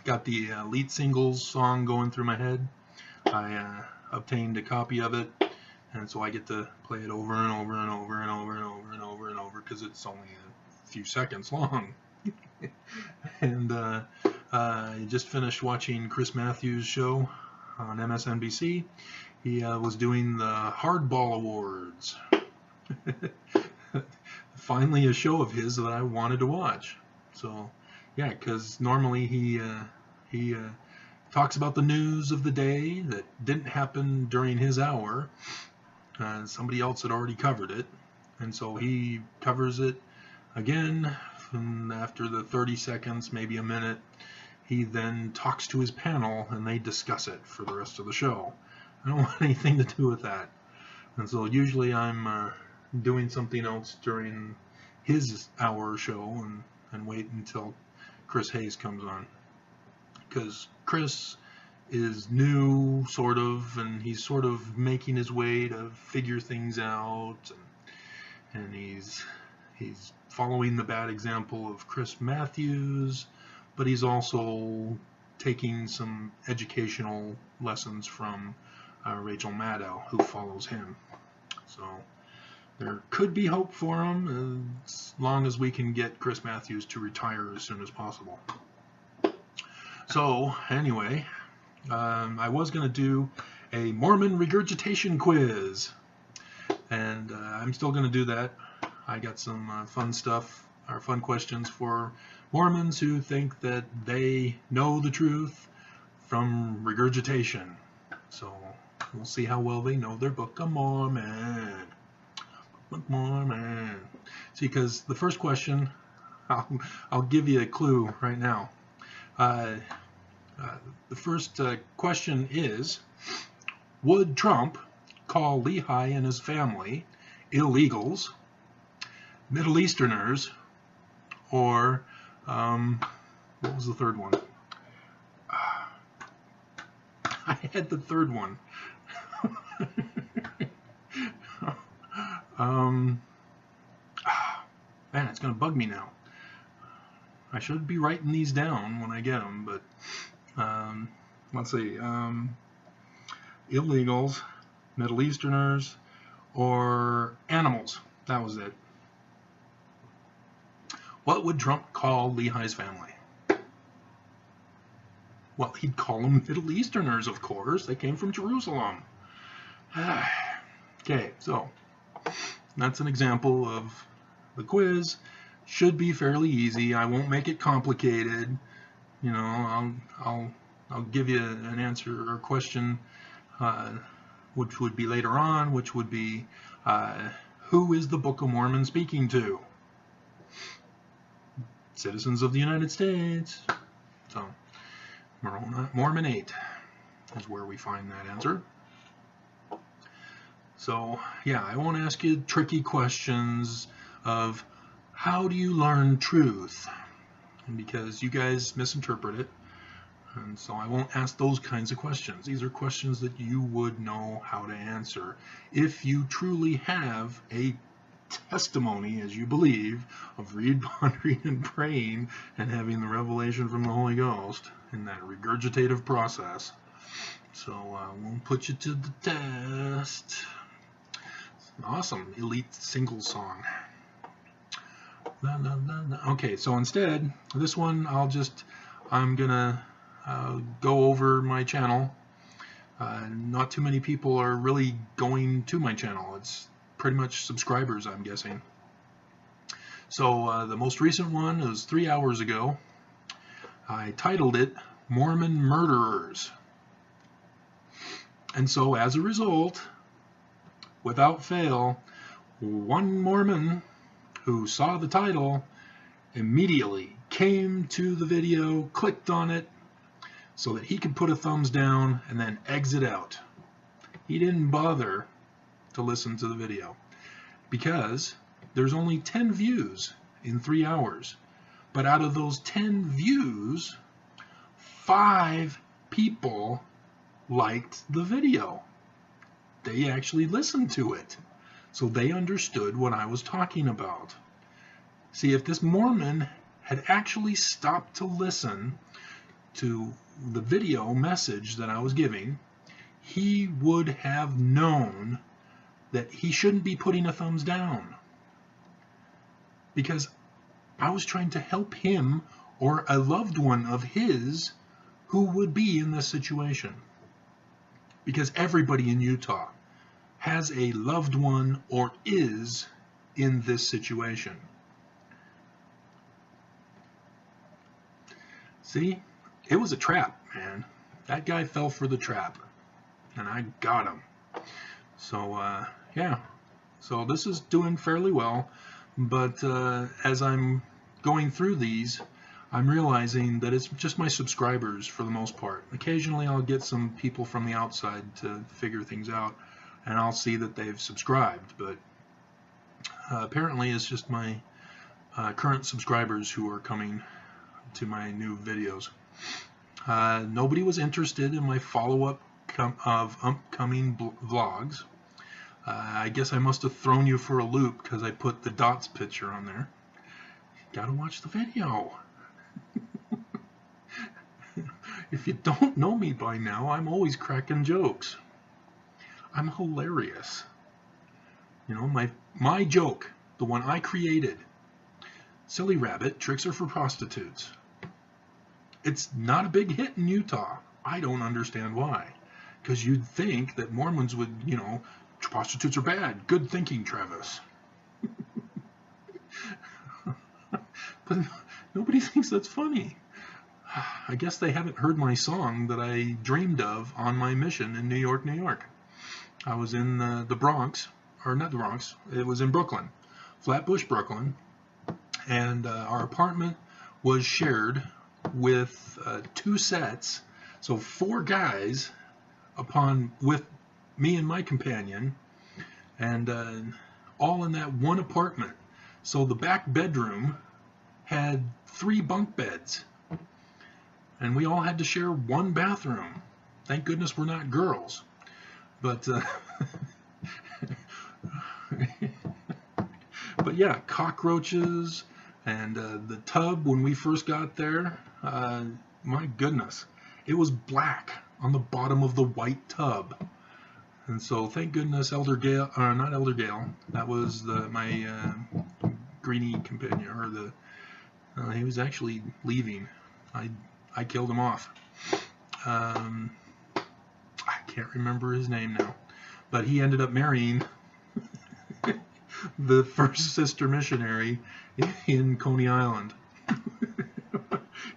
got the Elite Singles song going through my head. I obtained a copy of it, and so I get to play it over and over and over and over and over and over and over because it's only a few seconds long. And I just finished watching Chris Matthews' show on MSNBC. He was doing the Hardball Awards. Finally a show of his that I wanted to watch. So yeah, because normally he talks about the news of the day that didn't happen during his hour. Somebody else had already covered it, and so he covers it again, and after the 30 seconds, maybe a minute, he then talks to his panel and they discuss it for the rest of the show. I don't want anything to do with that. And so usually I'm doing something else during his hour show and wait until Chris Hayes comes on. Because Chris is new, sort of, and he's sort of making his way to figure things out, and he's following the bad example of Chris Matthews, but he's also taking some educational lessons from Rachel Maddow, who follows him. So there could be hope for him as long as we can get Chris Matthews to retire as soon as possible. So anyway, I was going to do a Mormon regurgitation quiz, and I'm still going to do that. I got some fun stuff, or fun questions for Mormons who think that they know the truth from regurgitation. So we'll see how well they know their Book of Mormon. Book of Mormon. See, because the first question, I'll give you a clue right now. The first question is, would Trump call Lehi and his family illegals, Middle Easterners, or what was the third one? I had the third one. Man, it's going to bug me now. I should be writing these down when I get them, but let's see. Illegals, Middle Easterners, or animals. That was it. What would Trump call Lehi's family? Well, he'd call them Middle Easterners, of course. They came from Jerusalem. Okay, so that's an example of the quiz. Should be fairly easy. I won't make it complicated. You know, I'll give you an answer or question, which would be later on, which would be, who is the Book of Mormon speaking to? Citizens of the United States. So, Mormonate is where we find that answer. So, yeah, I won't ask you tricky questions of how do you learn truth, because you guys misinterpret it, and so I won't ask those kinds of questions. These are questions that you would know how to answer if you truly have a testimony, as you believe, of read, pondering, and praying, and having the revelation from the Holy Ghost in that regurgitative process. So we'll put you to the test. Awesome, Elite Singles song. Okay, so instead, this one I'm gonna go over my channel. Not too many people are really going to my channel. It's pretty much subscribers, I'm guessing. So the most recent one is 3 hours ago. I titled it Mormon Murderers. And so as a result, without fail, one Mormon who saw the title immediately came to the video, clicked on it so that he could put a thumbs down and then exit out. He didn't bother to listen to the video because there's only 10 views in 3 hours. But out of those 10 views, 5 people liked the video. They actually listened to it. So they understood what I was talking about. See, if this Mormon had actually stopped to listen, to the video message that I was giving, he would have known that he shouldn't be putting a thumbs down, because I was trying to help him or a loved one of his who would be in this situation. Because everybody in Utah has a loved one or is in this situation. See, it was a trap, man. That guy fell for the trap, and I got him. So, yeah. So this is doing fairly well, but as I'm going through these, I'm realizing that it's just my subscribers for the most part. Occasionally I'll get some people from the outside to figure things out, and I'll see that they've subscribed, but apparently it's just my current subscribers who are coming to my new videos. Nobody was interested in my follow-up of upcoming vlogs. I guess I must have thrown you for a loop because I put the Dots picture on there. You gotta watch the video. If you don't know me by now, I'm always cracking jokes. I'm hilarious. You know, my joke, the one I created, Silly Rabbit, Tricks Are for Prostitutes. It's not a big hit in Utah. I don't understand why. Because you'd think that Mormons would, you know, prostitutes are bad. Good thinking, Travis. But nobody thinks that's funny. I guess they haven't heard my song that I dreamed of on my mission in New York, New York. I was in the Bronx, or not the Bronx, it was in Brooklyn, Flatbush, Brooklyn, and our apartment was shared with 2 sets, so 4 guys with me and my companion, and all in that one apartment. So the back bedroom had 3 bunk beds, and we all had to share one bathroom. Thank goodness we're not girls. But but yeah, cockroaches, and the tub when we first got there, my goodness, it was black on the bottom of the white tub. And so thank goodness Elder Gale, not Elder Gale, that was my greenie companion, or he was actually leaving. I killed him off. I can't remember his name now, but he ended up marrying the first sister missionary in Coney Island.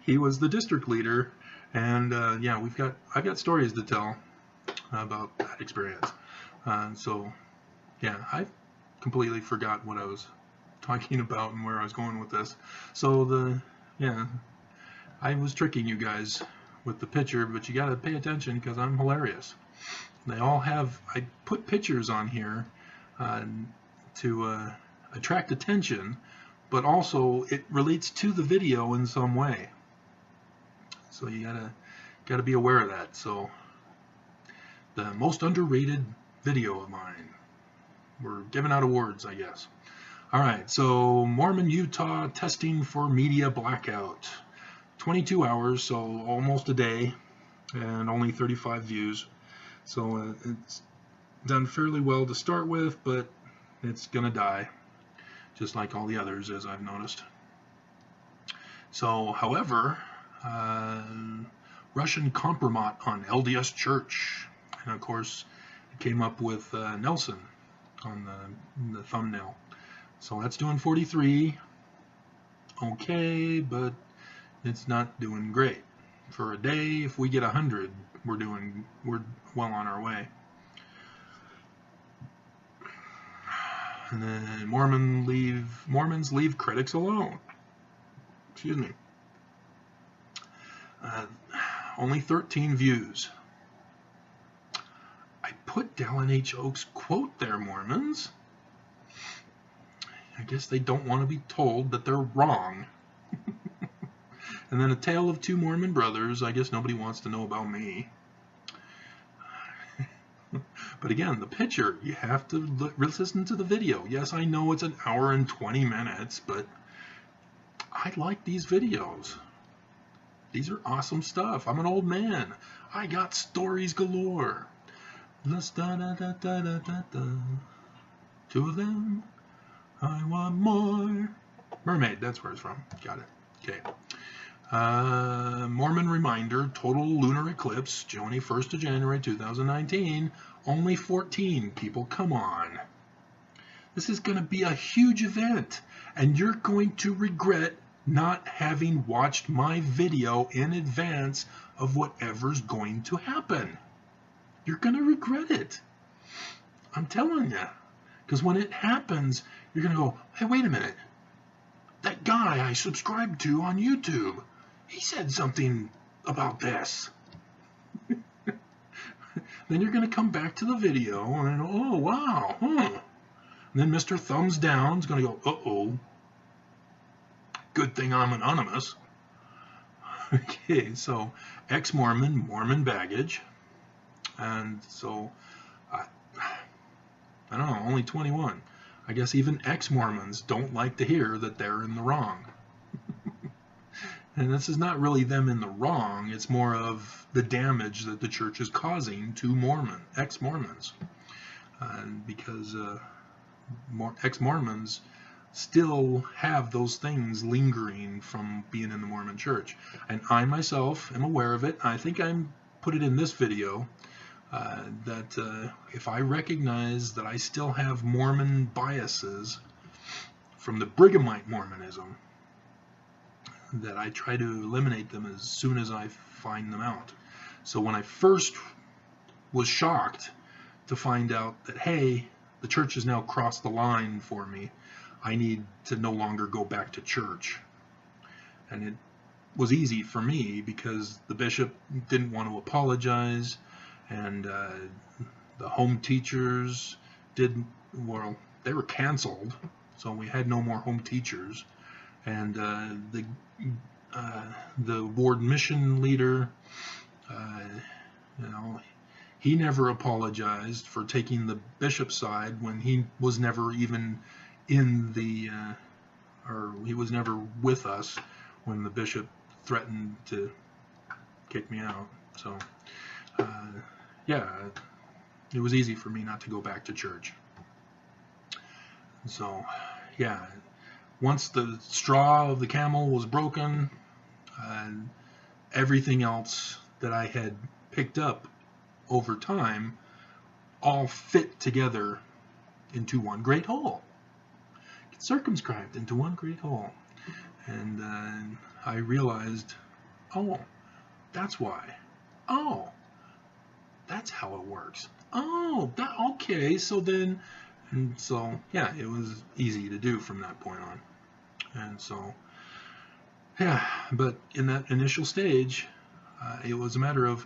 He was the district leader, and yeah, I've got stories to tell about that experience. So yeah, I completely forgot what I was talking about and where I was going with this. So I was tricking you guys with the picture, but you got to pay attention because I'm hilarious. They all have, I put pictures on here to attract attention, but also it relates to the video in some way. So you gotta be aware of that. So the most underrated video of mine. We're giving out awards, I guess. All right, so Mormon, Utah, testing for media blackout. 22 hours, so almost a day, and only 35 views. So it's done fairly well to start with, but it's gonna die, just like all the others, as I've noticed. So, however, Russian compromat on LDS Church, and of course, it came up with Nelson on the thumbnail. So that's doing 43. Okay, but it's not doing great. For a day, if we get 100, we're well on our way. And then Mormons leave critics alone. Excuse me. Only 13 views. I put Dallin H. Oaks' quote there, Mormons. I guess they don't want to be told that they're wrong. And then A Tale of Two Mormon Brothers. I guess nobody wants to know about me. But again, the picture, you have to listen to the video. Yes, I know it's an hour and 20 minutes, but I like these videos. These are awesome stuff. I'm an old man. I got stories galore. Two of them. I want more. Mermaid, that's where it's from. Got it. Okay. Mormon reminder, total lunar eclipse, 21st of January 2019. Only 14 people. Come on. This is going to be a huge event, and you're going to regret not having watched my video in advance of whatever's going to happen. You're going to regret it. I'm telling you. Because when it happens, you're going to go, hey, wait a minute. That guy I subscribed to on YouTube, he said something about this. Then you're going to come back to the video and, oh, wow, huh. And then Mr. Thumbs Down is going to go, uh-oh. Good thing I'm anonymous. Okay, so ex-Mormon, Mormon baggage. And so, I don't know, only 21. I guess even ex-Mormons don't like to hear that they're in the wrong. And this is not really them in the wrong. It's more of the damage that the church is causing to ex-Mormons. Because ex-Mormons still have those things lingering from being in the Mormon church. And I myself am aware of it. I think I put it in this video. That if I recognize that I still have Mormon biases from the Brighamite Mormonism, that I try to eliminate them as soon as I find them out. So when I first was shocked to find out that, hey, the church has now crossed the line for me, I need to no longer go back to church. And it was easy for me because the bishop didn't want to apologize. And the home teachers they were canceled, so we had no more home teachers. And the ward mission leader, he never apologized for taking the bishop's side when he was never even in or he was never with us when the bishop threatened to kick me out. So. Yeah, it was easy for me not to go back to church. So, yeah, once the straw of the camel was broken, everything else that I had picked up over time all fit together into one great whole. Circumscribed into one great whole. And I realized, oh, that's why. Oh. That's how it works. Oh, okay. So then, yeah, it was easy to do from that point on. And so, yeah, but in that initial stage, it was a matter of,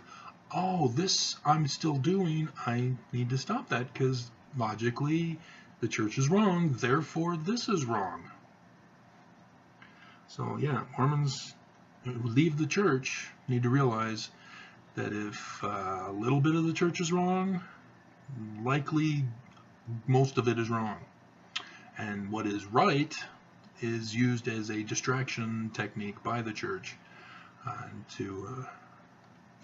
oh, this I'm still doing. I need to stop that because logically the church is wrong. Therefore, this is wrong. So, yeah, Mormons who leave the church need to realize that if a little bit of the church is wrong, likely most of it is wrong. And what is right is used as a distraction technique by the church to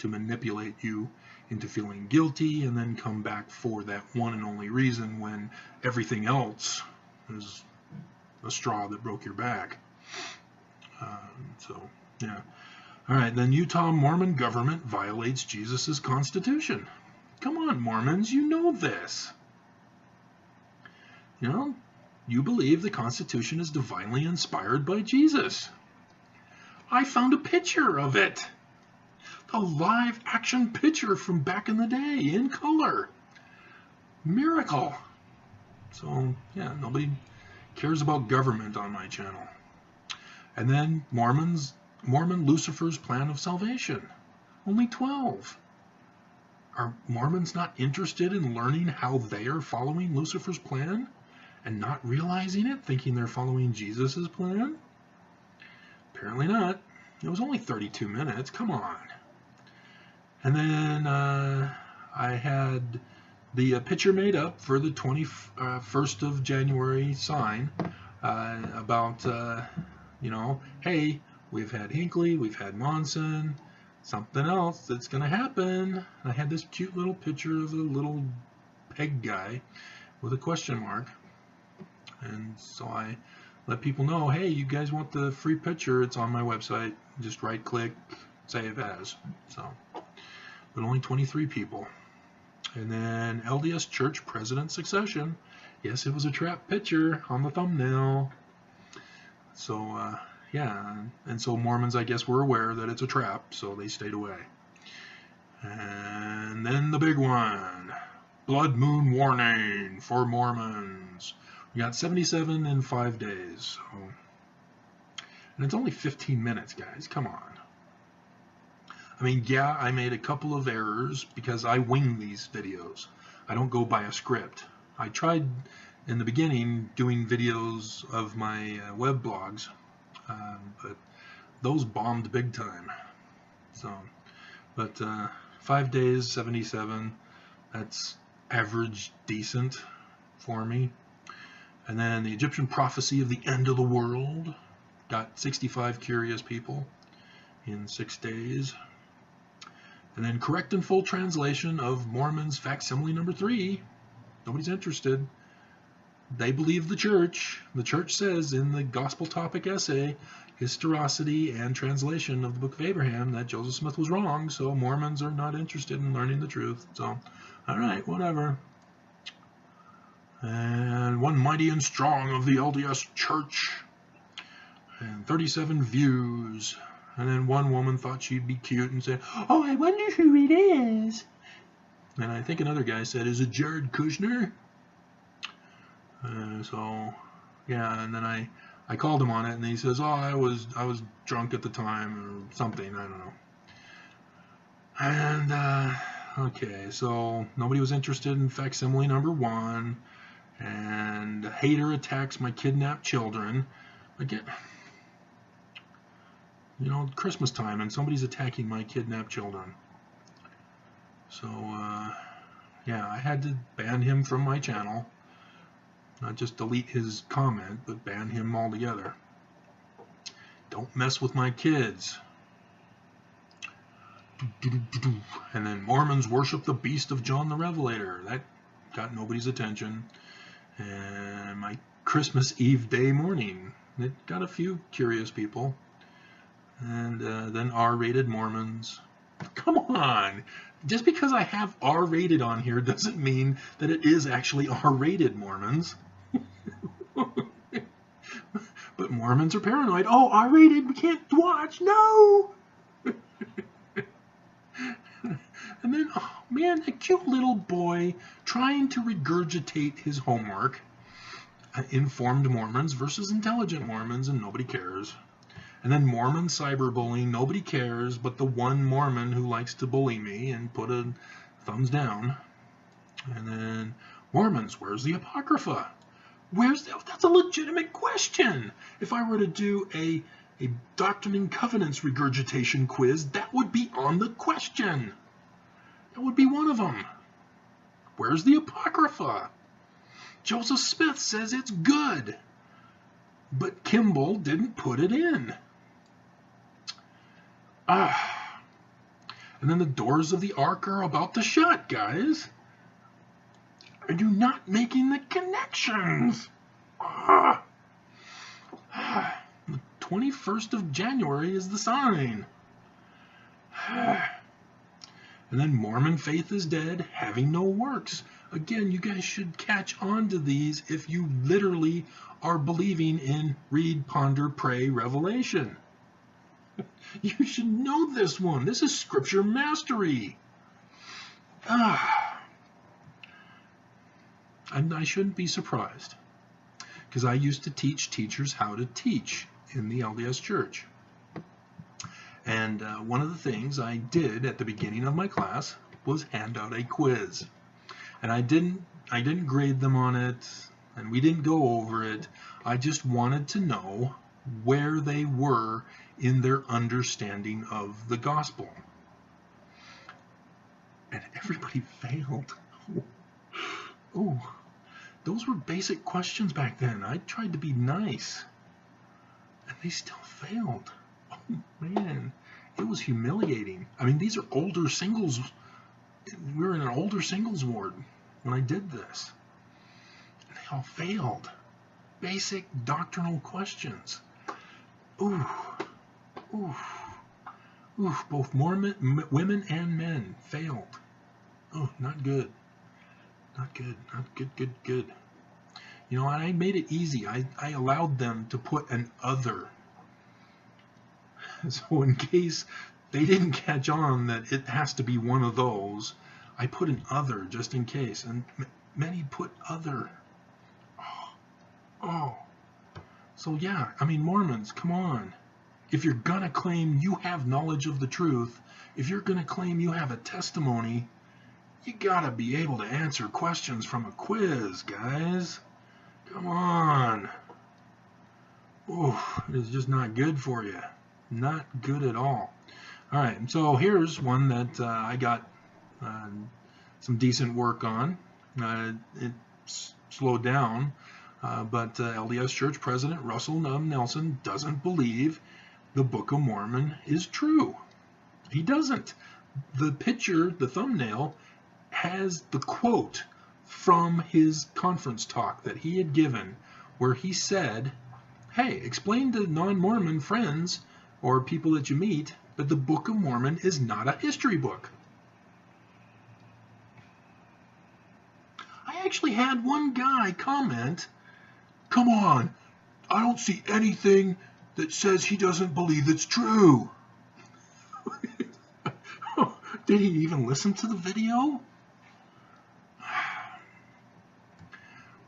manipulate you into feeling guilty and then come back for that one and only reason when everything else is a straw that broke your back. So, yeah. All right, then Utah Mormon government violates Jesus' Constitution. Come on, Mormons, you know this. You believe the Constitution is divinely inspired by Jesus. I found a picture of it. A live action picture from back in the day in color. Miracle. So, yeah, nobody cares about government on my channel. And then Mormon Lucifer's plan of salvation. Only 12. Are Mormons not interested in learning how they are following Lucifer's plan and not realizing it, thinking they're following Jesus' plan? Apparently not. It was only 32 minutes. Come on. And then I had the picture made up for the 21st of January sign about, hey, We've had Hinckley, we've had Monson. Something else that's going to happen. I had this cute little picture of a little peg guy with a question mark. And so I let people know, hey, you guys want the free picture? It's on my website. Just right click, save as. So, but only 23 people. And then LDS Church President Succession. Yes, it was a trap picture on the thumbnail. So, yeah, and so Mormons, I guess, were aware that it's a trap, so they stayed away. And then the big one, blood moon warning for Mormons. We got 77 in 5 days. So. And it's only 15 minutes, guys. Come on. I mean, yeah, I made a couple of errors because I wing these videos. I don't go by a script. I tried in the beginning doing videos of my web blogs, but those bombed big time. So, but 5 days, 77, that's average decent for me. And then the Egyptian prophecy of the end of the world got 65 curious people in 6 days. And then correct and full translation of Mormon's facsimile number 3. Nobody's interested. They believe the church. The church says in the gospel topic essay, historicity and translation of the Book of Abraham, that Joseph Smith was wrong, so Mormons are not interested in learning the truth. So, all right, whatever. And one mighty and strong of the LDS Church. And 37 views. And then one woman thought she'd be cute and said, oh, I wonder who it is. And I think another guy said, is it Jared Kushner? So, yeah, and then I called him on it, and he says, oh, I was drunk at the time, or something, I don't know. And, okay, so nobody was interested in facsimile number 1, and a hater attacks my kidnapped children. Again, you know, Christmas time, and somebody's attacking my kidnapped children. So, yeah, I had to ban him from my channel. Not just delete his comment, but ban him altogether. Don't mess with my kids. And then Mormons worship the beast of John the Revelator. That got nobody's attention. And my Christmas Eve day morning. It got a few curious people. And then R-rated Mormons. Come on! Just because I have R-rated on here doesn't mean that it is actually R-rated Mormons. But Mormons are paranoid. Oh, R-rated, we can't watch, no! And then, oh man, a cute little boy trying to regurgitate his homework. Informed Mormons versus intelligent Mormons, and nobody cares. And then Mormon cyberbullying, nobody cares but the one Mormon who likes to bully me and put a thumbs down. And then Mormons, where's the Apocrypha? That's a legitimate question. If I were to do a Doctrine and Covenants regurgitation quiz, that would be on the question. That would be one of them. Where's the Apocrypha? Joseph Smith says it's good, but Kimball didn't put it in. And then the doors of the ark are about to shut, guys. Are you not making the connections? The 21st of January is the sign. And then Mormon faith is dead, having no works. Again, you guys should catch on to these if you literally are believing in read, ponder, pray, revelation. You should know this one. This is scripture mastery. And I shouldn't be surprised, because I used to teach teachers how to teach in the LDS Church. And one of the things I did at the beginning of my class was hand out a quiz. And I didn't grade them on it, and we didn't go over it. I just wanted to know where they were in their understanding of the gospel. And everybody failed. Oh, those were basic questions back then. I tried to be nice, and they still failed. Man, it was humiliating. I mean, these are older singles. We were in an older singles ward when I did this. And they all failed. Basic doctrinal questions. Ooh, ooh, ooh. Both Mormon women and men failed. Oh, not good. Not good. Not good, good, good. You know, I made it easy. I allowed them to put an other. So in case they didn't catch on that it has to be one of those, I put an other just in case. And many put other. Oh. So yeah, I mean, Mormons, come on. If you're going to claim you have knowledge of the truth, if you're going to claim you have a testimony, you got to be able to answer questions from a quiz, guys. Come on. Ooh, it's just not good for you. Not good at all. All right, so here's one that I got some decent work on. It's slowed down, but LDS Church President Russell M. Nelson doesn't believe the Book of Mormon is true. He doesn't. The picture, the thumbnail, has the quote from his conference talk that he had given, where he said, hey, explain to non-Mormon friends or people that you meet that the Book of Mormon is not a history book. I actually had one guy comment, come on, I don't see anything that says he doesn't believe it's true. Did he even listen to the video?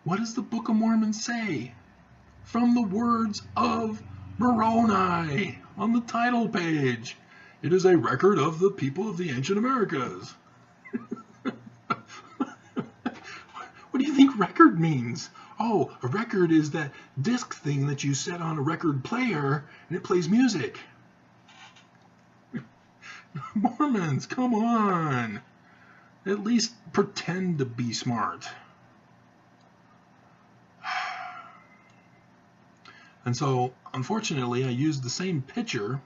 What does the Book of Mormon say? From the words of Moroni on the title page. It is a record of the people of the ancient Americas. What do you think record means? Oh, a record is that disc thing that you set on a record player and it plays music. Mormons, come on. At least pretend to be smart. And so, unfortunately, I used the same picture,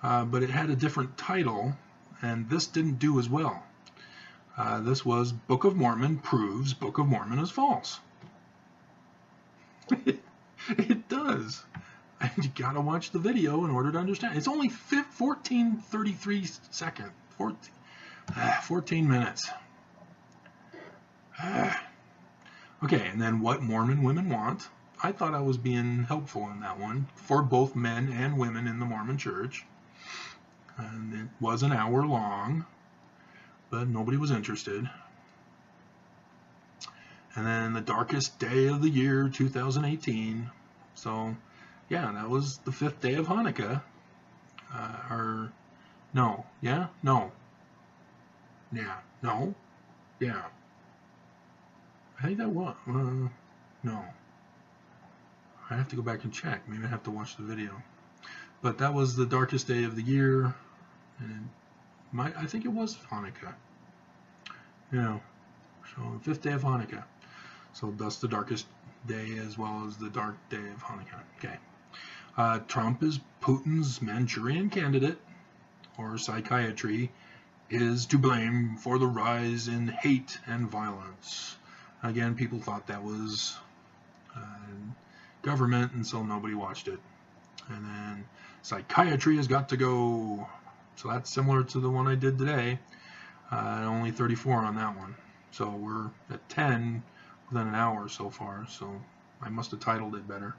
but it had a different title, and this didn't do as well. This was Book of Mormon proves Book of Mormon is false. It does. And you gotta watch the video in order to understand. It's only 14:33 seconds. 14 minutes. Okay, and then what Mormon women want. I thought I was being helpful in that one for both men and women in the Mormon Church. And it was an hour long, but nobody was interested. And then the darkest day of the year, 2018. So, yeah, that was the 5th day of Hanukkah. No. Yeah? No. Yeah. No. Yeah. I think that was. No. I have to go back and check. Maybe I have to watch the video. But that was the darkest day of the year. And I think it was Hanukkah. Yeah. So the 5th day of Hanukkah. So thus the darkest day as well as the dark day of Hanukkah. Okay. Trump is Putin's Manchurian candidate, or psychiatry, is to blame for the rise in hate and violence. Again, people thought that was government, and so nobody watched it. And then psychiatry has got to go. So that's similar to the one I did today. Only 34 on that one. So we're at 10 within an hour so far. So I must have titled it better.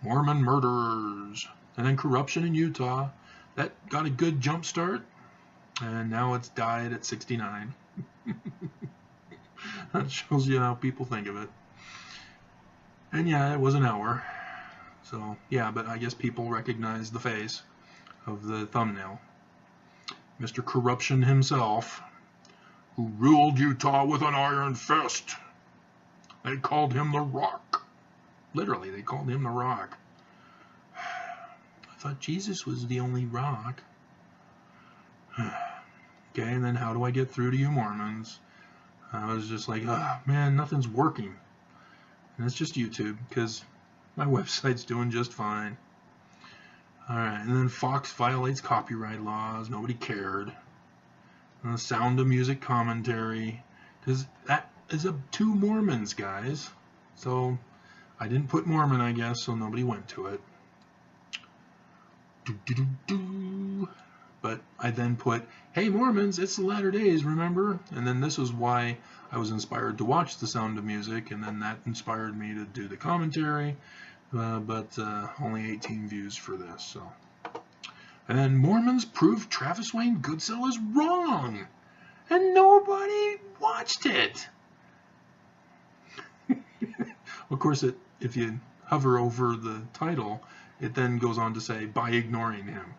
Mormon murderers. And then corruption in Utah. That got a good jump start. And now it's died at 69. That shows you how people think of it. And yeah, it was an hour. So yeah, but I guess people recognize the face of the thumbnail. Mr. Corruption himself, who ruled Utah with an iron fist. They called him the Rock. Literally, they called him the Rock. I thought Jesus was the only rock. Okay, and then how do I get through to you Mormons? I was just like, oh, man, nothing's working. And it's just YouTube, because my website's doing just fine. All right, and then Fox violates copyright laws. Nobody cared. And the Sound of Music commentary, because that is two Mormons, guys. So I didn't put Mormon, I guess, so nobody went to it. But I then put, hey Mormons, it's the latter days, remember? And then this is why I was inspired to watch The Sound of Music, and then that inspired me to do the commentary, but only 18 views for this. So, and then Mormons prove Travis Wayne Goodsell is wrong, and nobody watched it. Of course, if you hover over the title, it then goes on to say, by ignoring him.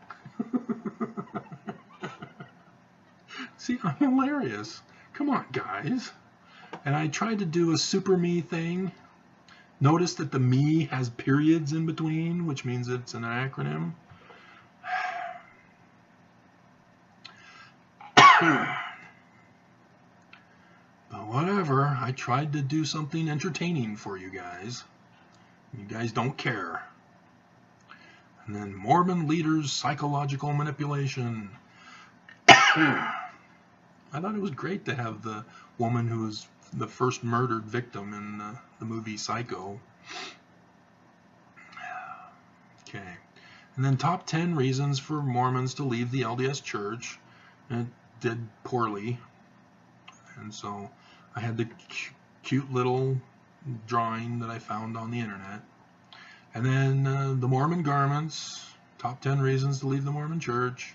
See, I'm hilarious. Come on, guys. And I tried to do a super me thing. Notice that the me has periods in between, which means it's an acronym. But whatever, I tried to do something entertaining for you guys. You guys don't care. And then Mormon leaders' psychological manipulation. I thought it was great to have the woman who was the first murdered victim in the movie Psycho. Okay. And then top 10 reasons for Mormons to leave the LDS Church. And it did poorly. And so I had the cute little drawing that I found on the internet. And then the Mormon garments. Top 10 reasons to leave the Mormon Church.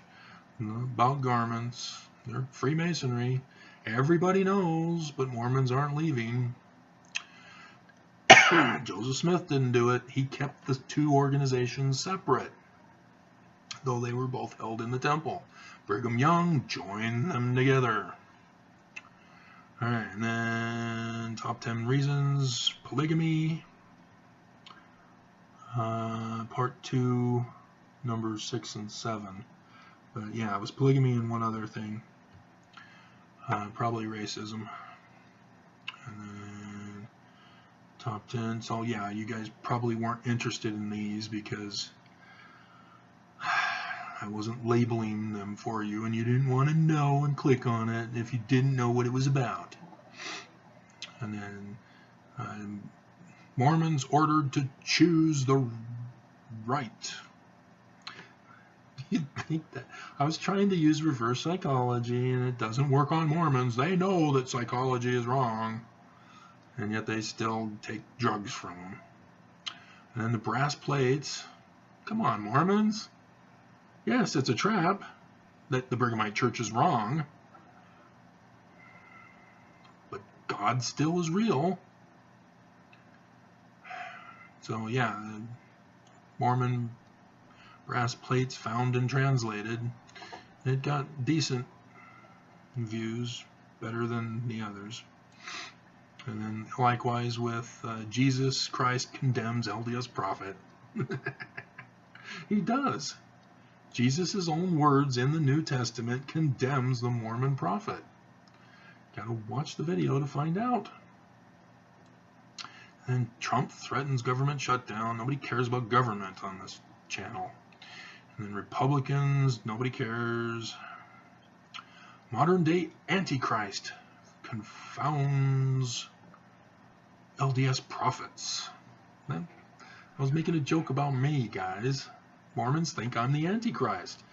About garments. They're Freemasonry. Everybody knows, but Mormons aren't leaving. Joseph Smith didn't do it. He kept the two organizations separate, though they were both held in the temple. Brigham Young joined them together. All right, and then top 10 reasons. Polygamy. Part 2, numbers 6 and 7. But yeah, it was polygamy and one other thing. Probably racism. And then top 10. So yeah, you guys probably weren't interested in these because I wasn't labeling them for you, and you didn't want to know and click on it if you didn't know what it was about. And then Mormons ordered to choose the right. You'd think that I was trying to use reverse psychology, and it doesn't work on Mormons. They know that psychology is wrong, and yet they still take drugs from them. And then the brass plates. Come on, Mormons. Yes, it's a trap that the Brighamite Church is wrong, but God still is real. So yeah, Mormon brass plates found and translated. It got decent views, better than the others. And then likewise with Jesus Christ condemns LDS prophet. He does. Jesus' own words in the New Testament condemns the Mormon prophet. Gotta watch the video to find out. And Trump threatens government shutdown. Nobody cares about government on this channel. And then Republicans, nobody cares. Modern day Antichrist confounds LDS prophets. I was making a joke about me, guys. Mormons think I'm the Antichrist.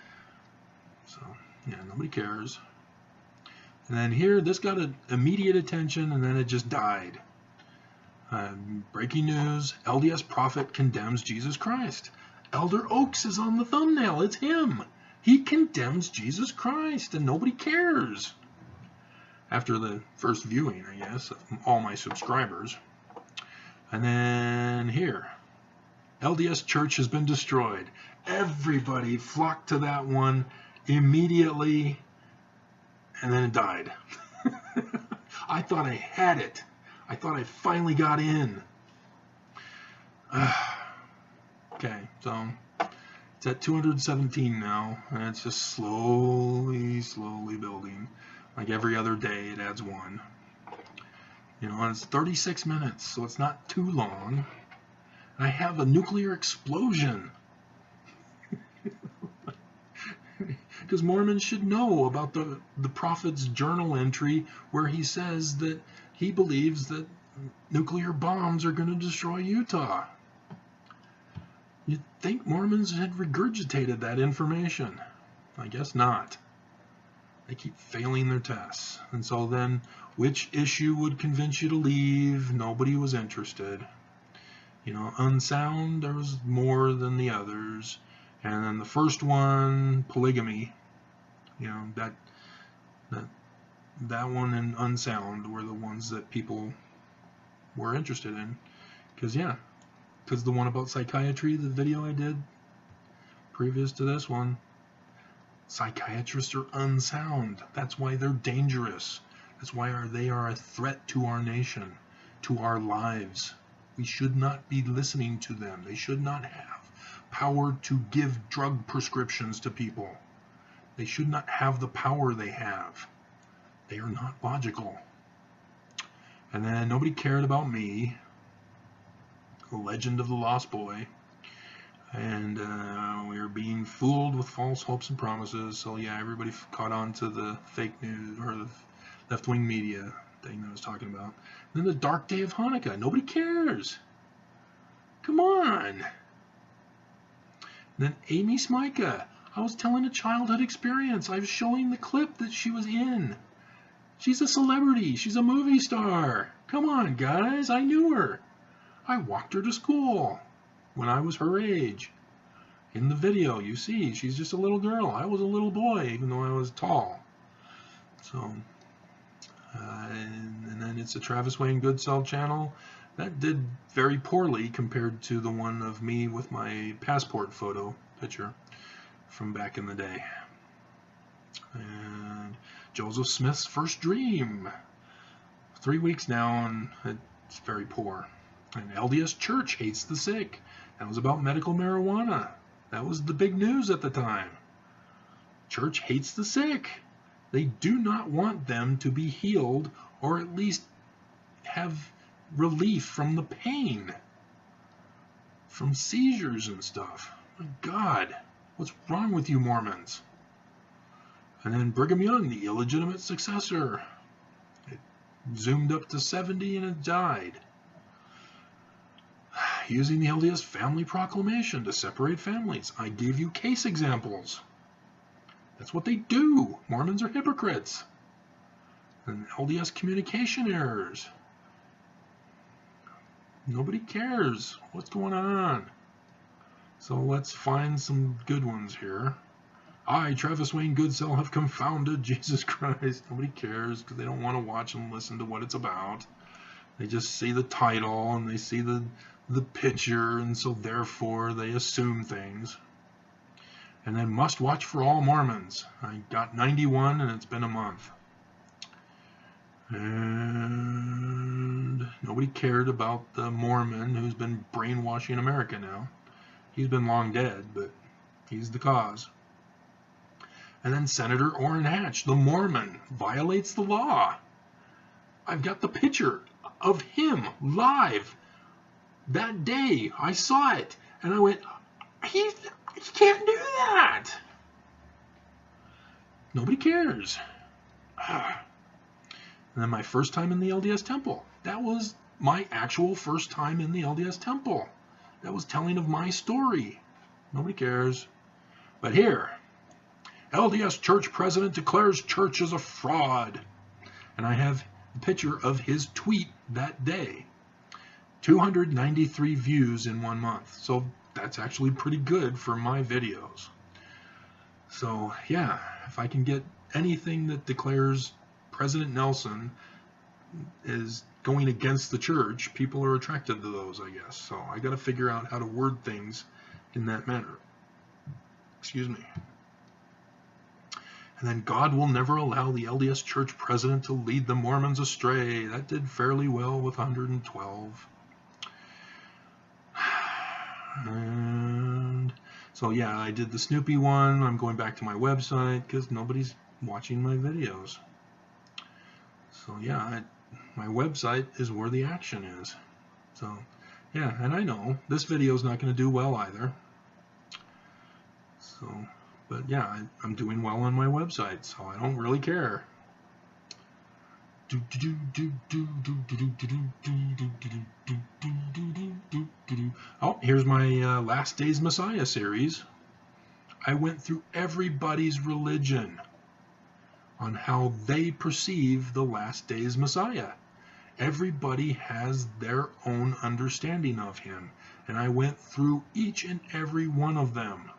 So, yeah, nobody cares. And then here, this got immediate attention, and then it just died. Breaking news, LDS prophet condemns Jesus Christ. Elder Oaks is on the thumbnail. It's him. He condemns Jesus Christ, and nobody cares. After the first viewing, I guess, of all my subscribers. And then here, LDS Church has been destroyed. Everybody flocked to that one immediately, and then it died. I thought I had it. I thought I finally got in. Okay, so it's at 217 now, and it's just slowly building. Like every other day, it adds one. You know, and it's 36 minutes, so it's not too long. And I have a nuclear explosion. Because Mormons should know about the prophet's journal entry where he says that he believes that nuclear bombs are going to destroy Utah. You'd think Mormons had regurgitated that information. I guess not. They keep failing their tests. And so then, which issue would convince you to leave? Nobody was interested. You know, unsound, there was more than the others. And then the first one, polygamy, you know, that one and unsound were the ones that people were interested in. Because the one about psychiatry, the video I did previous to this one, psychiatrists are unsound. That's why they're dangerous. That's why they are a threat to our nation, to our lives. We should not be listening to them. They should not have power to give drug prescriptions to people. They should not have the power they have. They are not logical. And then nobody cared about me, the legend of the lost boy. And we were being fooled with false hopes and promises. So yeah, everybody caught on to the fake news or the left-wing media thing that I was talking about. And then the dark day of Hanukkah. Nobody cares. Come on. And then Amy Smyka. I was telling a childhood experience. I was showing the clip that she was in. She's a celebrity. She's a movie star. Come on, guys. I knew her. I walked her to school when I was her age. In the video, you see, she's just a little girl. I was a little boy, even though I was tall. So, and then it's a Travis Wayne Goodsell channel. That did very poorly compared to the one of me with my passport photo picture from back in the day. And Joseph Smith's First Dream. 3 weeks now, and it's very poor. And LDS Church hates the sick. That was about medical marijuana. That was the big news at the time. Church hates the sick. They do not want them to be healed or at least have relief from the pain, from seizures and stuff. My God, what's wrong with you Mormons? And then Brigham Young, the illegitimate successor. It zoomed up to 70 and it died. Using the LDS Family Proclamation to separate families. I gave you case examples. That's what they do. Mormons are hypocrites. And LDS communication errors. Nobody cares what's going on. So let's find some good ones here. I, Travis Wayne Goodsell, have confounded Jesus Christ. Nobody cares because they don't want to watch and listen to what it's about. They just see the title and they see the picture, and so therefore they assume things. And then must watch for all Mormons. I got 91 and it's been a month. And nobody cared about the Mormon who's been brainwashing America now. He's been long dead, but he's the cause. And then Senator Orrin Hatch, the Mormon, violates the law. I've got the picture of him live that day. I saw it and I went, he can't do that. Nobody cares. And then my first time in the LDS temple. That was my actual first time in the LDS temple. That was telling of my story. Nobody cares. But here, LDS church president declares church is a fraud. And I have a picture of his tweet that day. 293 views in 1 month. So that's actually pretty good for my videos. So yeah, if I can get anything that declares President Nelson is going against the church, people are attracted to those, I guess. So I got to figure out how to word things in that manner. Excuse me. And then God will never allow the LDS church president to lead the Mormons astray. That did fairly well with 112. And so yeah, I did the Snoopy one. I'm going back to my website because nobody's watching my videos. So yeah, my website is where the action is. So yeah, and I know this video is not going to do well either. So, but yeah, I'm doing well on my website, so I don't really care. Oh, here's my Last Days Messiah series. I went through everybody's religion on how they perceive the last days Messiah. Everybody has their own understanding of him, and I went through each and every one of them.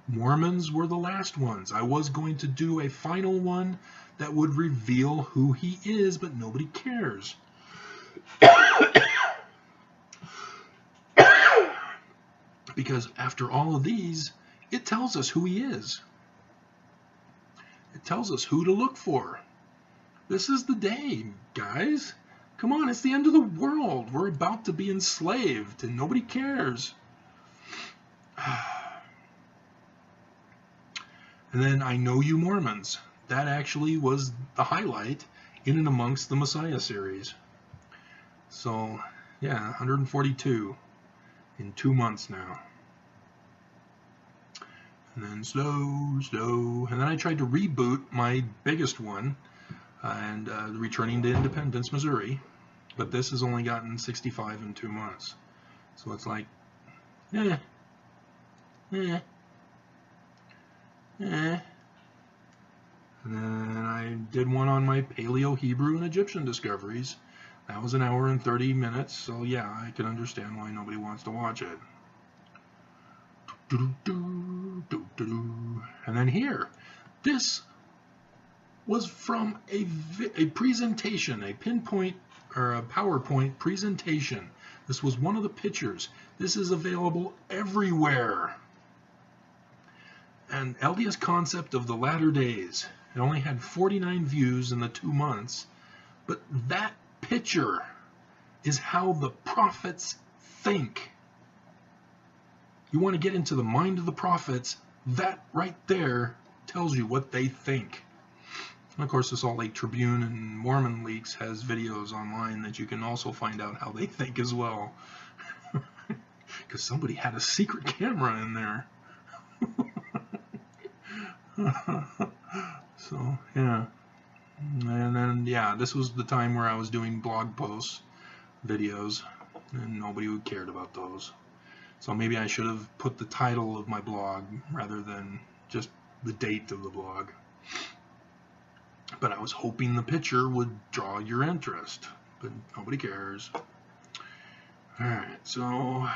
Mormons were the last ones. I was going to do a final one that would reveal who he is, but nobody cares. Because after all of these, it tells us who he is. It tells us who to look for. This is the day, guys. Come on, it's the end of the world. We're about to be enslaved, and nobody cares. And then I Know You Mormons. That actually was the highlight in and amongst the Messiah series. So, yeah, 142 in 2 months now. And then slow. And then I tried to reboot my biggest one, and Returning to Independence, Missouri. But this has only gotten 65 in 2 months. So it's like, And then I did one on my Paleo, Hebrew, and Egyptian discoveries. That was 1 hour and 30 minutes. So yeah, I can understand why nobody wants to watch it. And then here, this was from a presentation, a pinpoint or a PowerPoint presentation. This was one of the pictures. This is available everywhere. And LDS Concept of the Latter Days. It only had 49 views in the 2 months, but that picture is how the prophets think. You want to get into the mind of the prophets, that right there tells you what they think. And of course, the Salt Lake Tribune and Mormon Leaks has videos online that you can also find out how they think as well. Because somebody had a secret camera in there. So, yeah. And then, yeah, this was the time where I was doing blog posts, videos, and nobody cared about those. So maybe I should have put the title of my blog rather than just the date of the blog. But I was hoping the picture would draw your interest, but nobody cares. Alright, so,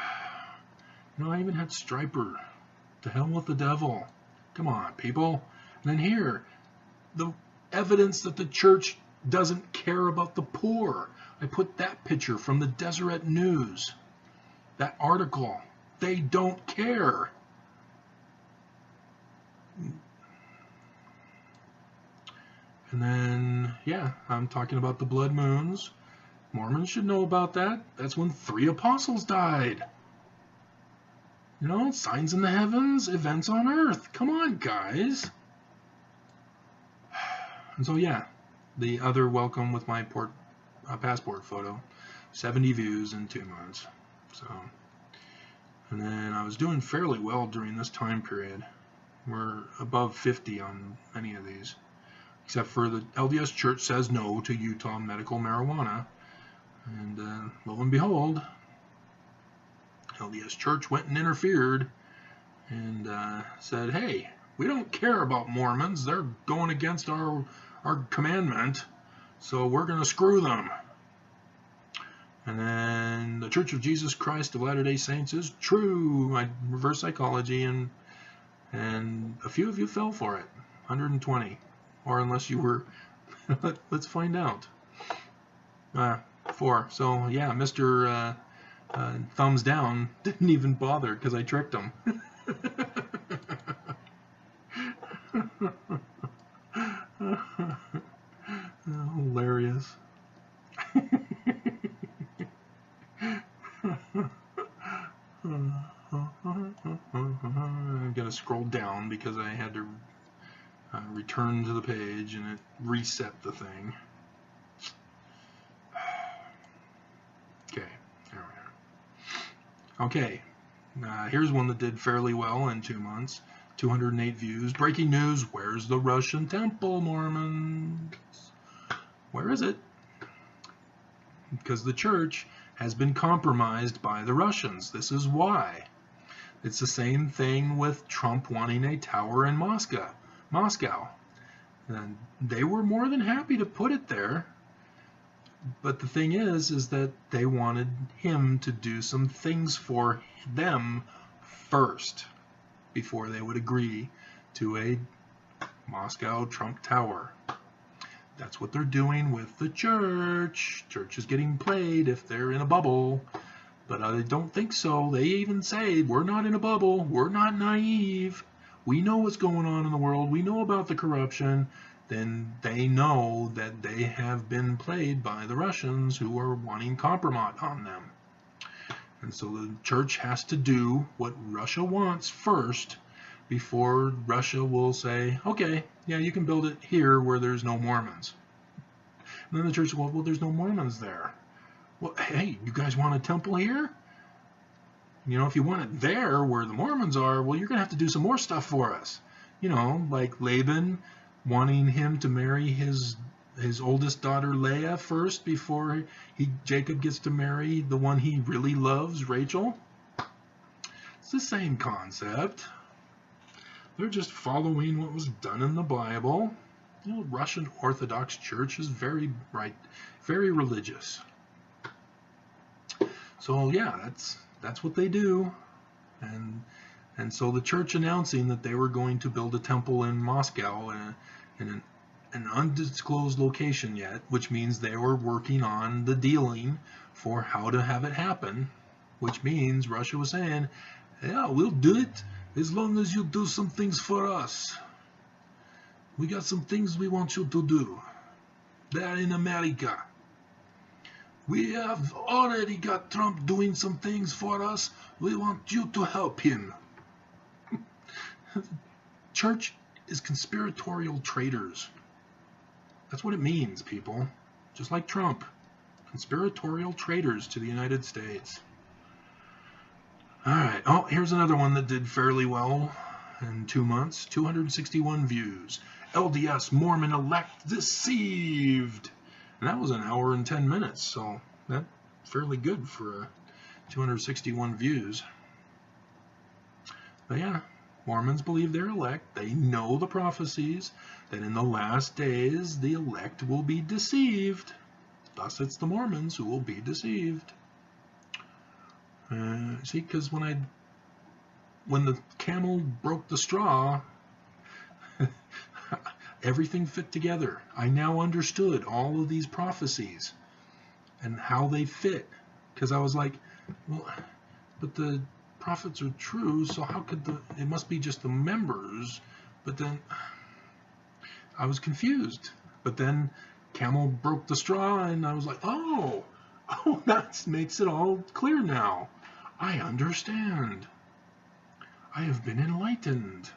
I even had Striper. To hell with the devil. Come on, people. And then here, the evidence that the church doesn't care about the poor. I put that picture from the Deseret News. That article. They don't care. And then, yeah, I'm talking about the blood moons. Mormons should know about that. That's when 3 apostles died. Signs in the heavens, events on earth. Come on, guys. And so, yeah, the other welcome with my passport photo, 70 views in 2 months. So, and then I was doing fairly well during this time period. We're above 50 on many of these, except for the LDS Church says no to Utah medical marijuana. And lo and behold, LDS Church went and interfered and said, hey, we don't care about Mormons. They're going against our commandment, so we're going to screw them. And then the Church of Jesus Christ of Latter-day Saints is true. Reverse psychology, and a few of you fell for it. 120. Or unless you were, let's find out. 4. So yeah, Mr. Thumbs Down didn't even bother because I tricked him. Hilarious. I'm going to scroll down because I had to return to the page and it reset the thing. Okay, there we are. Okay, here's one that did fairly well in 2 months. 208 views. Breaking news, where's the Russian temple, Mormons? Where is it? Because the church has been compromised by the Russians. This is why. It's the same thing with Trump wanting a tower in Moscow. And they were more than happy to put it there. But the thing is that they wanted him to do some things for them first before they would agree to a Moscow Trump Tower. That's what they're doing with the church. Church is getting played if they're in a bubble. But I don't think so. They even say, we're not in a bubble. We're not naive. We know what's going on in the world. We know about the corruption. Then they know that they have been played by the Russians who are wanting compromise on them. And so the church has to do what Russia wants first before Russia will say, okay, yeah, you can build it here where there's no Mormons. And then the church will, well, there's no Mormons there. Well, hey, you guys want a temple here? You know, if you want it there where the Mormons are, well, you're going to have to do some more stuff for us. You know, like Laban wanting him to marry his oldest daughter Leah first before Jacob gets to marry the one he really loves, Rachel. It's the same concept. They're just following what was done in the Bible. You know, Russian Orthodox Church is very religious. So yeah, that's what they do. And so the church announcing that they were going to build a temple in Moscow in an undisclosed location yet, which means they were working on the dealing for how to have it happen, which means Russia was saying, yeah, we'll do it as long as you do some things for us. We got some things we want you to do. There in America. We have already got Trump doing some things for us. We want you to help him. Church is conspiratorial traitors. That's what it means, people. Just like Trump. Conspiratorial traitors to the United States. Alright, oh, here's another one that did fairly well in 2 months. 261 views. LDS Mormon elect deceived. And that was an hour and 10 minutes, so that's fairly good for 261 views. But yeah, Mormons believe they're elect. They know the prophecies that in the last days the elect will be deceived. Thus it's the Mormons who will be deceived. See, because when the camel broke the straw, everything fit together. I now understood all of these prophecies and how they fit. Because I was like, well, but the prophets are true, so how could it must be just the members. But then I was confused. But then camel broke the straw and I was like, oh, that makes it all clear now. I understand. I have been enlightened.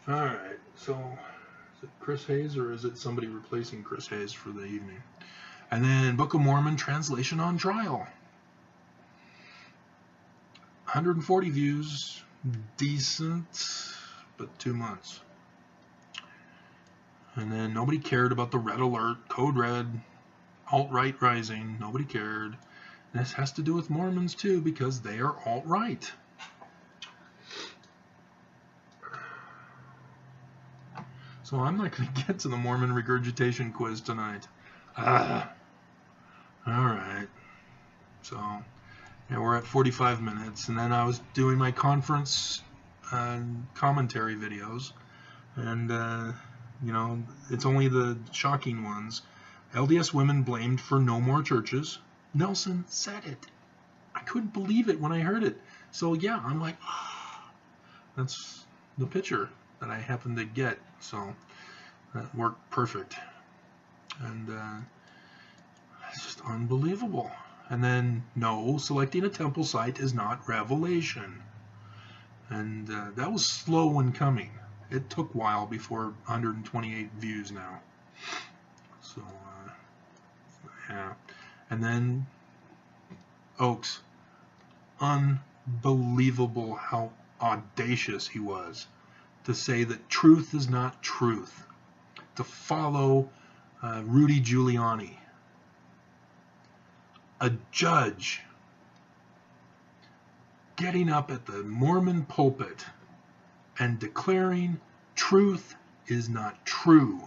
Alright, so is it Chris Hayes or is it somebody replacing Chris Hayes for the evening? And then Book of Mormon translation on trial. 140 views, decent, but 2 months. And then nobody cared about the red alert, code red, alt-right rising, nobody cared. And this has to do with Mormons too because they are alt-right. So I'm not going to get to the Mormon regurgitation quiz tonight. Alright. So, yeah, we're at 45 minutes. And then I was doing my conference commentary videos. And, you know, it's only the shocking ones. LDS women blamed for no more churches. Nelson said it. I couldn't believe it when I heard it. So, yeah, I'm like, that's the picture that I happened to get. So that worked perfect. And it's just unbelievable. And then, no, selecting a temple site is not revelation. And that was slow in coming. It took a while before 128 views now. So, yeah. And then, Oaks, unbelievable how audacious he was to say that truth is not truth, to follow Rudy Giuliani, a judge getting up at the Mormon pulpit and declaring truth is not true.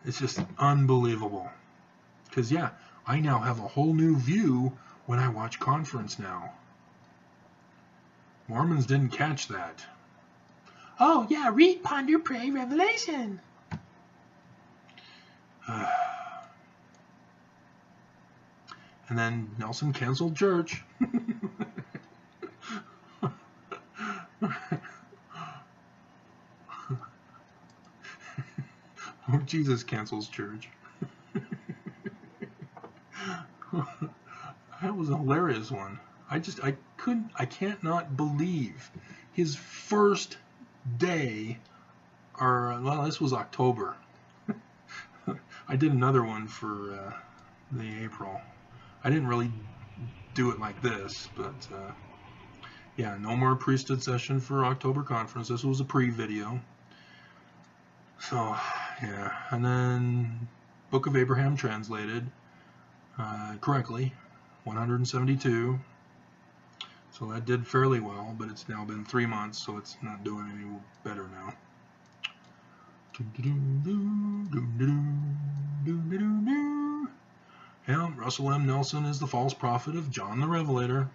It's just unbelievable. Because, yeah, I now have a whole new view when I watch conference now. Mormons didn't catch that. Oh, yeah, read, ponder, pray, Revelation. And then Nelson canceled church. Or Jesus cancels church. That was a hilarious one. I can't not believe his first day, or, well, this was October. I did another one for the April. I didn't really do it like this, but yeah, no more priesthood session for October conference. This was a pre-video. So, yeah, and then Book of Abraham translated correctly, 172. So that did fairly well, but it's now been 3 months, so it's not doing any better now. Yeah, Russell M. Nelson is the false prophet of John the Revelator.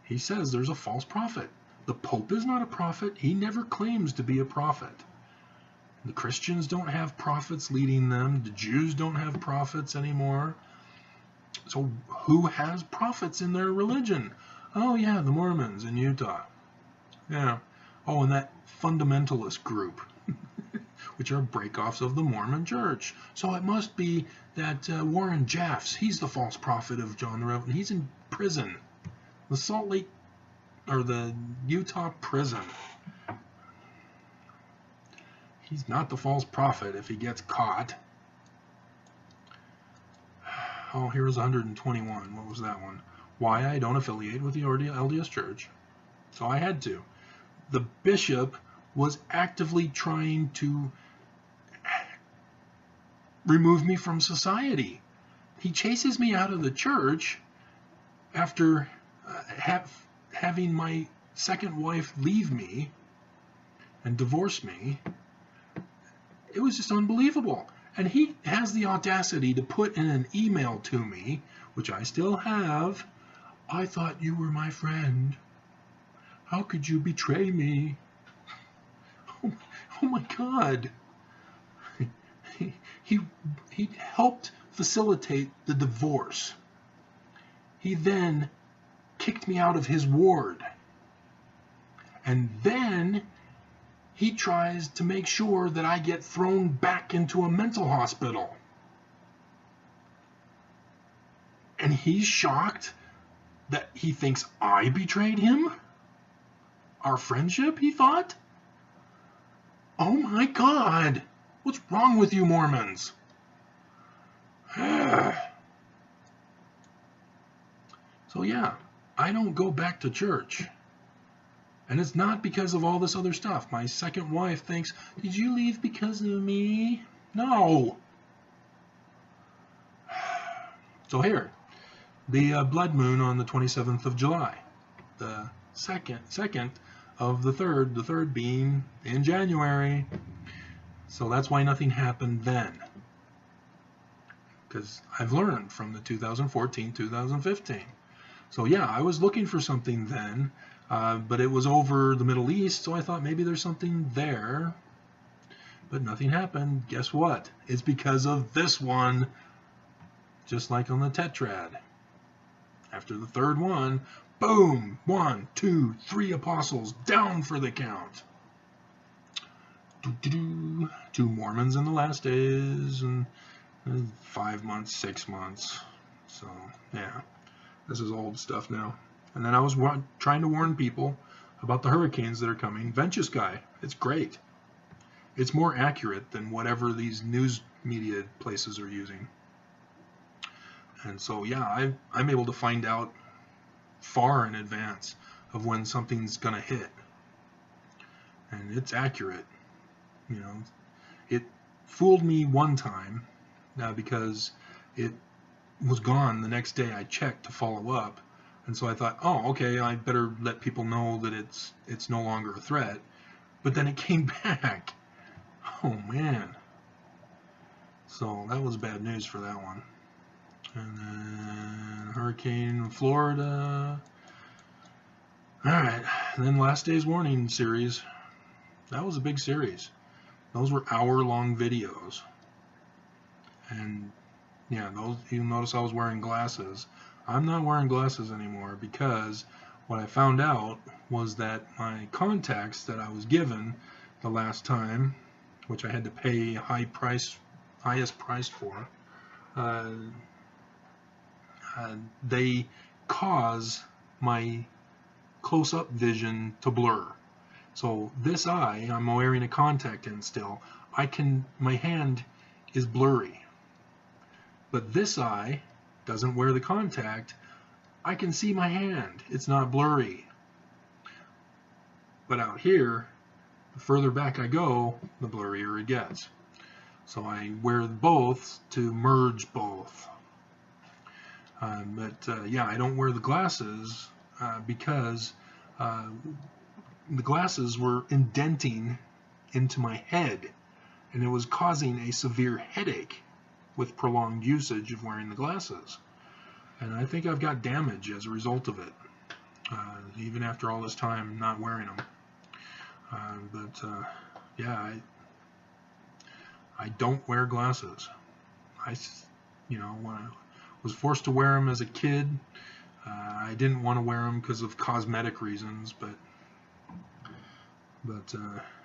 He says there's a false prophet. The Pope is not a prophet. He never claims to be a prophet. The Christians don't have prophets leading them. The Jews don't have prophets anymore. So who has prophets in their religion? Oh, yeah, the Mormons in Utah. Yeah. Oh, and that fundamentalist group, which are breakoffs of the Mormon Church. So it must be that Warren Jeffs, he's the false prophet of John the Revelator. He's in prison. The Salt Lake, or the Utah prison. He's not the false prophet if he gets caught. Oh, here's 121. What was that one? Why I don't affiliate with the LDS Church. So I had to. The bishop was actively trying to remove me from society. He chases me out of the church after having my second wife leave me and divorce me. It was just unbelievable. And he has the audacity to put in an email to me, which I still have. I thought you were my friend. How could you betray me? Oh my God. He helped facilitate the divorce. He then kicked me out of his ward. And then he tries to make sure that I get thrown back into a mental hospital. And he's shocked that he thinks I betrayed him? Our friendship, he thought? Oh my God! What's wrong with you Mormons? So yeah, I don't go back to church. And it's not because of all this other stuff. My second wife thinks, did you leave because of me? No. So here, the blood moon on the 27th of July. The second of the third being in January. So that's why nothing happened then. Because I've learned from the 2014-2015. So yeah, I was looking for something then. But it was over the Middle East, so I thought maybe there's something there. But nothing happened. Guess what? It's because of this one. Just like on the Tetrad. After the third one, boom! 1, 2, 3 apostles down for the count. 2 Mormons in the last days, and 5 months, 6 months. So, yeah. This is old stuff now. And then I was trying to warn people about the hurricanes that are coming. Venture Sky, it's great. It's more accurate than whatever these news media places are using. And so, yeah, I'm able to find out far in advance of when something's going to hit. And it's accurate. You know, it fooled me one time because it was gone the next day. I checked to follow up, and so I thought, oh, okay, I better let people know that it's no longer a threat. But then it came back. Oh man. So that was bad news for that one. And then Hurricane Florida. All right, and then Last Day's Warning series. That was a big series. Those were hour-long videos. And yeah, those, you notice I was wearing glasses. I'm not wearing glasses anymore because what I found out was that my contacts that I was given the last time, which I had to pay highest price for, they cause my close-up vision to blur. So this eye, I'm wearing a contact in still. My hand is blurry. But this eye doesn't wear the contact. I can see my hand. It's not blurry. But out here, the further back I go, the blurrier it gets. So I wear both to merge both. Yeah, I don't wear the glasses because the glasses were indenting into my head, and it was causing a severe headache with prolonged usage of wearing the glasses. And I think I've got damage as a result of it, even after all this time not wearing them. Yeah, I don't wear glasses. When I was forced to wear them as a kid, I didn't want to wear them because of cosmetic reasons, but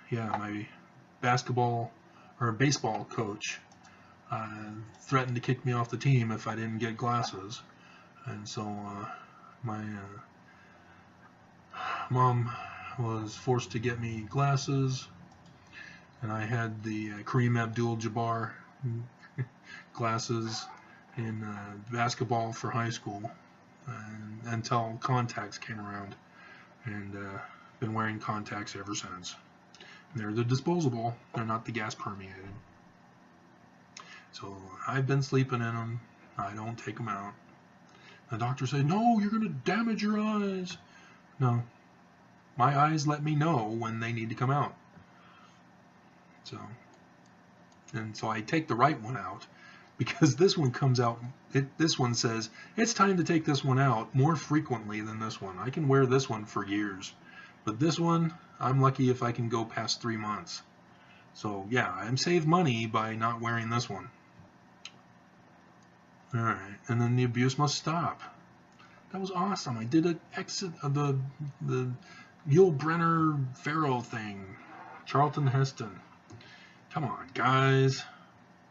yeah, my baseball coach threatened to kick me off the team if I didn't get glasses, and so my mom was forced to get me glasses, and I had the Kareem Abdul-Jabbar glasses in basketball for high school until contacts came around, and been wearing contacts ever since. They're the disposable, they're not the gas permeated. So I've been sleeping in them. I don't take them out. The doctor said, no, you're going to damage your eyes. No, my eyes let me know when they need to come out. So I take the right one out, because this one comes out, this one says, it's time to take this one out more frequently than this one. I can wear this one for years. But this one, I'm lucky if I can go past 3 months. So yeah, I'm saved money by not wearing this one. Alright, and then the abuse must stop. That was awesome. I did an exit of the Yul Brynner Pharaoh thing. Charlton Heston. Come on, guys.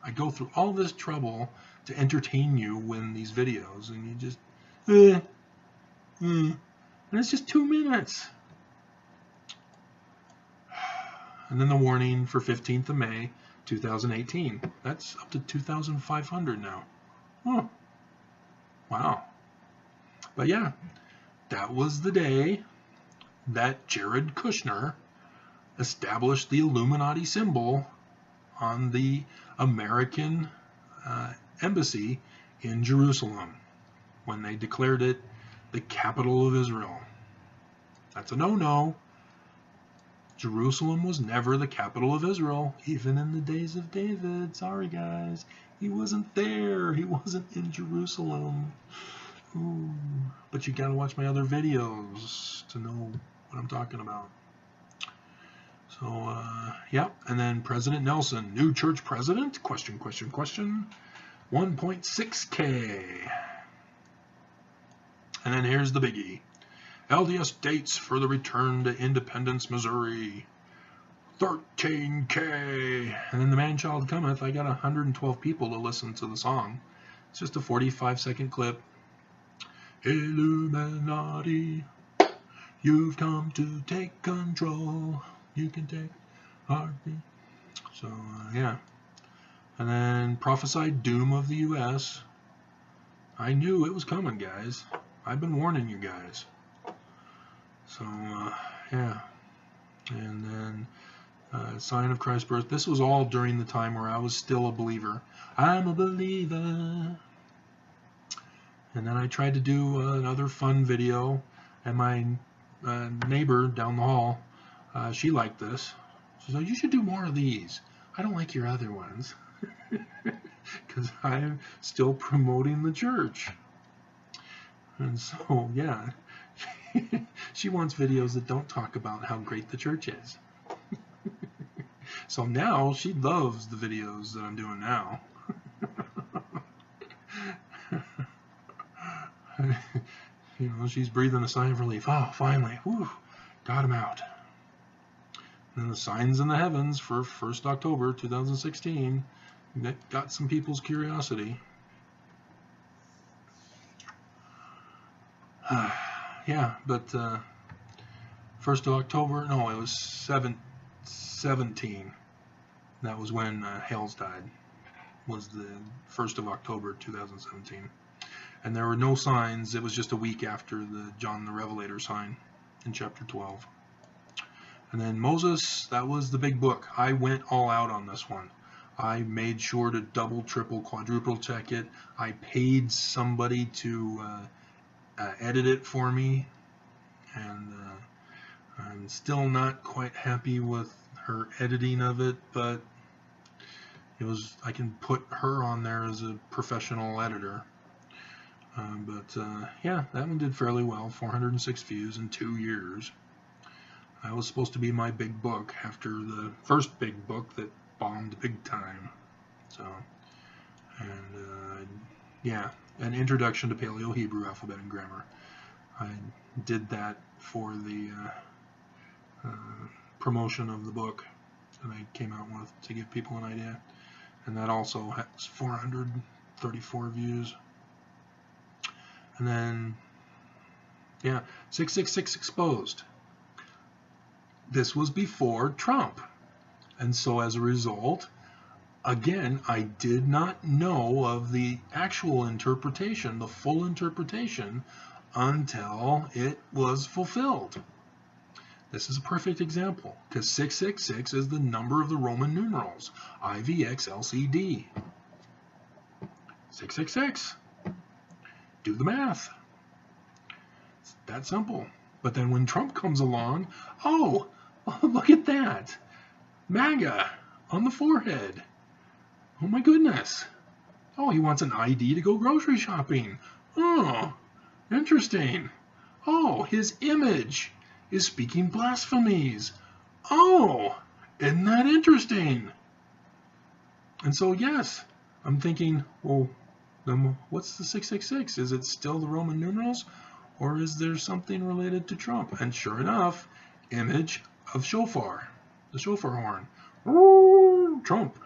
I go through all this trouble to entertain you in these videos, and you just, and it's just 2 minutes. And then the warning for 15th of May, 2018. That's up to 2,500 now. Oh, wow. But yeah, that was the day that Jared Kushner established the Illuminati symbol on the American embassy in Jerusalem when they declared it the capital of Israel. That's a no-no. Jerusalem was never the capital of Israel, even in the days of David. Sorry, guys. He wasn't there. He wasn't in Jerusalem. Ooh. But you gotta watch my other videos to know what I'm talking about. So, yeah. And then President Nelson, new church president? Question, question, question. 1.6K. And then here's the biggie. LDS dates for the return to Independence, Missouri. 13K. And then The Man-Child Cometh. I got 112 people to listen to the song. It's just a 45-second clip. Illuminati, you've come to take control. You can take heartbeat. So, yeah. And then prophesied doom of the U.S. I knew it was coming, guys. I've been warning you guys. So, yeah. And then Sign of Christ's Birth. This was all during the time where I was still a believer. I'm a believer. And then I tried to do another fun video, and my neighbor down the hall, she liked this. She said, "You should do more of these. I don't like your other ones." Because I'm still promoting the church. And so, yeah, she wants videos that don't talk about how great the church is. So now she loves the videos that I'm doing now. You know, she's breathing a sigh of relief. Oh, finally, whew, got him out. And then the signs in the heavens for 1st October 2016 that got some people's curiosity. Yeah, but 1st of October, no, it was 17. That was when Hales died, was the 1st of October 2017. And there were no signs. It was just a week after the John the Revelator sign in chapter 12. And then Moses, that was the big book. I went all out on this one. I made sure to double, triple, quadruple check it. I paid somebody to edit it for me. And I'm still not quite happy with her editing of it, but it was, I can put her on there as a professional editor. Yeah, that one did fairly well. 406 views in 2 years. That was supposed to be my big book after the first big book that bombed big time. So, and yeah, an introduction to Paleo-Hebrew alphabet and grammar. I did that for the promotion of the book that I came out with to give people an idea. And that also has 434 views. And then, yeah, 666 exposed. This was before Trump. And so as a result, again, I did not know of the actual interpretation, the full interpretation, until it was fulfilled. This is a perfect example, because 666 is the number of the Roman numerals, IVXLCD. 666. Do the math. It's that simple. But then when Trump comes along, oh, look at that. MAGA on the forehead. Oh my goodness. Oh, he wants an ID to go grocery shopping. Oh, interesting. Oh, his image is speaking blasphemies. Oh, isn't that interesting? And so, yes, I'm thinking, well, then what's the 666? Is it still the Roman numerals, or is there something related to Trump? And sure enough, image of shofar, the shofar horn. Ooh, Trump.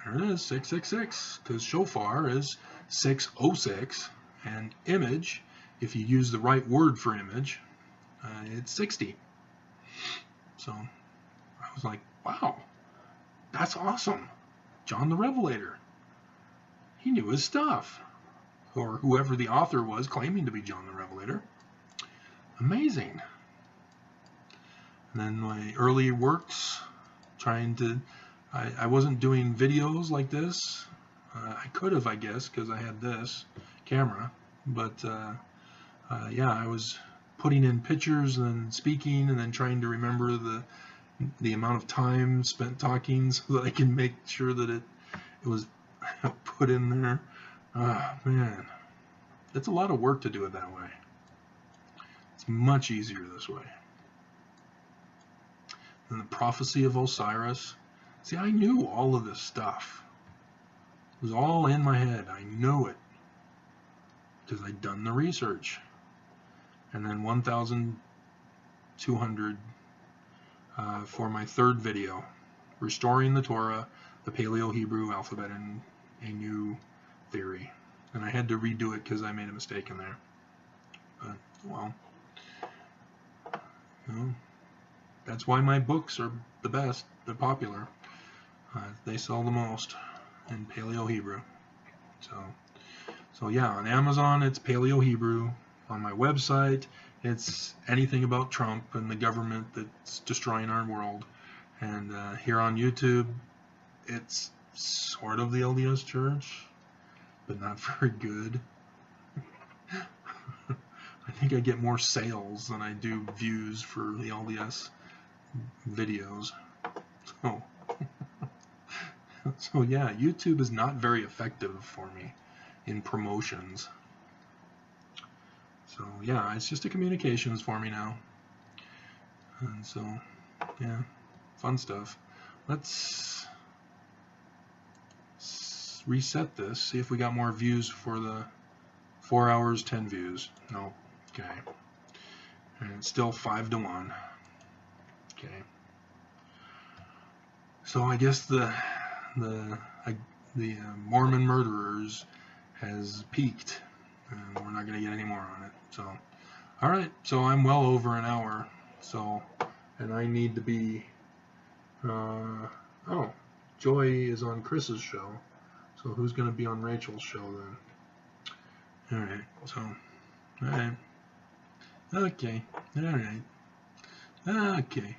There it is, 666, because shofar is 606, and image, if you use the right word for image, it's 60. So I was like, wow, that's awesome. John the Revelator. He knew his stuff. Or whoever the author was claiming to be John the Revelator. Amazing. And then my early works, trying to, I wasn't doing videos like this. I could have, I guess, because I had this camera. But yeah, I was putting in pictures and then speaking and then trying to remember the amount of time spent talking so that I can make sure that it was put in there. Ah, man, it's a lot of work to do it that way. It's much easier this way. And the prophecy of Osiris. See, I knew all of this stuff. It was all in my head. I knew it because I'd done the research. And then 1,200 for my third video, Restoring the Torah, the Paleo-Hebrew alphabet, and a new theory. And I had to redo it because I made a mistake in there. But, well, you know, that's why my books are the best. They're popular. They sell the most in Paleo-Hebrew. So, So yeah, on Amazon it's Paleo Hebrew. On my website it's anything about Trump and the government that's destroying our world. And here on YouTube it's sort of the LDS Church, but not very good. I think I get more sales than I do views for the LDS videos. So, so yeah, YouTube is not very effective for me in promotions. So yeah, it's just a communications for me now. And so, yeah, fun stuff. Let's reset this, see if we got more views for the 4 hours, 10 views. No. Okay. And it's still 5 to 1. Okay. So I guess the Mormon murderers has peaked, and we're not going to get any more on it. So, all right. So I'm well over an hour. So, and I need to be. Oh, Joy is on Chris's show. So who's going to be on Rachel's show then? All right. So, all right. Okay. All right. Okay.